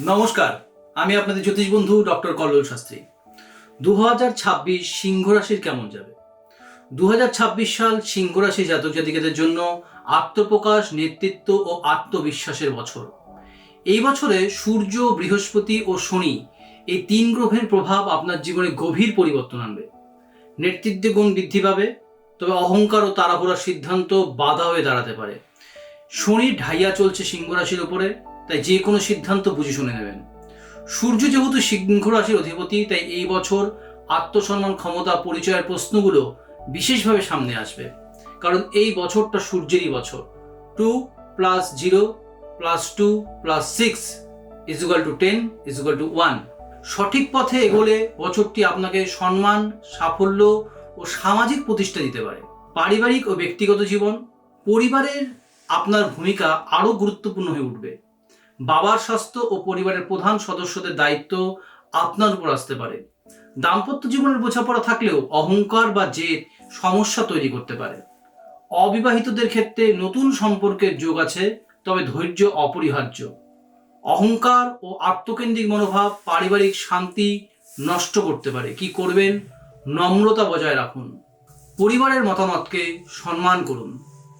নমস্কার, আমি আপনাদের জ্যোতিষ বন্ধু ডক্টর কল্লোল শাস্ত্রী। 2026 সিংহ রাশির কেমন যাবে? 2026 সাল সিংহ রাশি জাতক জাতিকাদের জন্য আত্মপ্রকাশ, নেতৃত্ব ও আত্মবিশ্বাসের বছর। এই বছরে সূর্য, বৃহস্পতি ও শনি এই তিন গ্রহের প্রভাব আপনার জীবনে গভীর পরিবর্তন আনবে। নেতৃত্বের গুণ বৃদ্ধি পাবে, তবে অহংকার ও তাড়াহুড়ার সিদ্ধান্ত বাধা হয়ে দাঁড়াতে পারে। শনির ঢাইয়া চলছে সিংহ রাশির উপরে, তাই যে কোনো সিদ্ধান্ত বুঝে শুনে নেবেন। সূর্য যেহেতু সিংহ রাশির অধিপতি, তাই এই বছর আত্মসম্মান, ক্ষমতা, পরিচয়ের প্রশ্নগুলো বিশেষভাবে সামনে আসবে, কারণ এই বছরটা সূর্যেরই বছর। 2 + 0 + 2 + 6 = 10 = 1। সঠিক পথে এগোলে বছরটি আপনাকে সম্মান, সাফল্য ও সামাজিক প্রতিষ্ঠা দিতে পারে। পারিবারিক ও ব্যক্তিগত জীবন, পরিবারের আপনার ভূমিকা আরও গুরুত্বপূর্ণ হয়ে উঠবে। বাবার স্বাস্থ্য ও পরিবারের প্রধান সদস্যদের দায়িত্ব আপনার উপর আসতে পারে। দাম্পত্য জীবনের বোঝাপড়া থাকলেও অহংকার বা জেদ সমস্যা তৈরি করতে পারে। অবিবাহিতদের ক্ষেত্রে নতুন সম্পর্কের যোগ আছে, তবে ধৈর্য অপরিহার্য। অহংকার ও আত্মকেন্দ্রিক মনোভাব পারিবারিক শান্তি নষ্ট করতে পারে। কি করবেন? নম্রতা বজায় রাখুন, পরিবারের মতামতকে সম্মান করুন।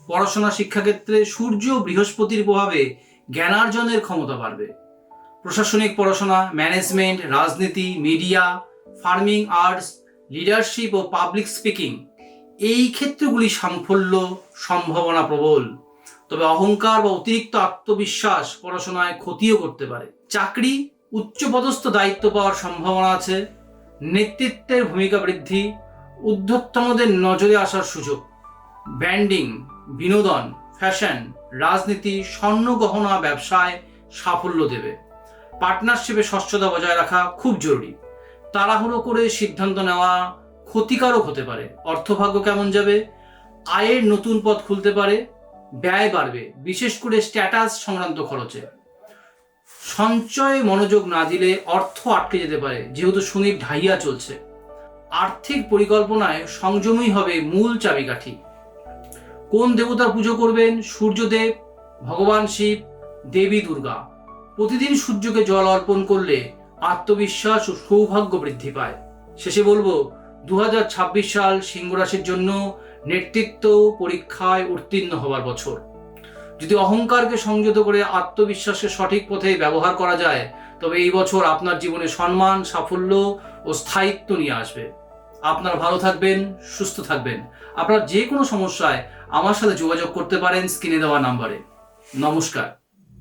পড়াশোনা, শিক্ষাক্ষেত্রে সূর্য বৃহস্পতির প্রভাবে জ্ঞানার্জনের ক্ষমতা বাড়বে। প্রশাসনিক পড়াশোনা, ম্যানেজমেন্ট, রাজনীতি, মিডিয়া, ফার্মিং, আর্টস, লিডারশিপ ও পাবলিক স্পিকিং এই ক্ষেত্রগুলি সাফল্য সম্ভাবনা প্রবল। তবে অহংকার বা অতিরিক্ত আত্মবিশ্বাস পড়াশোনায় ক্ষতিও করতে পারে। চাকরি, উচ্চপদস্থ দায়িত্ব পাওয়ার সম্ভাবনা আছে। নেতৃত্বের ভূমিকা বৃদ্ধি, ঊর্ধ্বতনদের নজরে আসার সুযোগ। ব্র্যান্ডিং, বিনোদন, ফ্যাশন, রাজনীতি, স্বর্ণ গহনা ব্যবসায় সাফল্য দেবে। পার্টনারশিপে স্বচ্ছতা বজায় রাখা খুব জরুরি। তাড়াহুড়ো করে সিদ্ধান্ত নেওয়া ক্ষতিকারক হতে পারে। অর্থভাগ্য কেমন যাবে? আয়ের নতুন পথ খুলতে পারে, ব্যয় বাড়বে, বিশেষ করে স্ট্যাটাস সংক্রান্ত খরচে। সঞ্চয়ে মনোযোগ না দিলে অর্থ আটকে যেতে পারে, যেহেতু শনির ঢাইয়া চলছে। আর্থিক পরিকল্পনায় সংযমই হবে মূল চাবিকাঠি। কোন দেবতার পুজো করবেন? সূর্যদেব, ভগবান শিব, দেবী দুর্গা। প্রতিদিন সূর্যকে জল অর্পণ করলে আত্মবিশ্বাস ও সৌভাগ্য বৃদ্ধি পায়। শেষে বলবো, 2026 সাল সিংহ রাশির জন্য নেতৃত্ব পরীক্ষায় উত্তীর্ণ হওয়ার বছর। যদি অহংকারকে সংযত করে আত্মবিশ্বাসকে সঠিক পথে ব্যবহার করা যায়, তবে এই বছর আপনার জীবনে সম্মান, সাফল্য ও স্থায়িত্ব নিয়ে আসবে। আপনারা ভালো থাকবেন, সুস্থ থাকবেন। আপনার যে কোনো সমস্যায় আমার সাথে যোগাযোগ করতে পারেন স্ক্রিনে দেওয়া নাম্বারে। নমস্কার।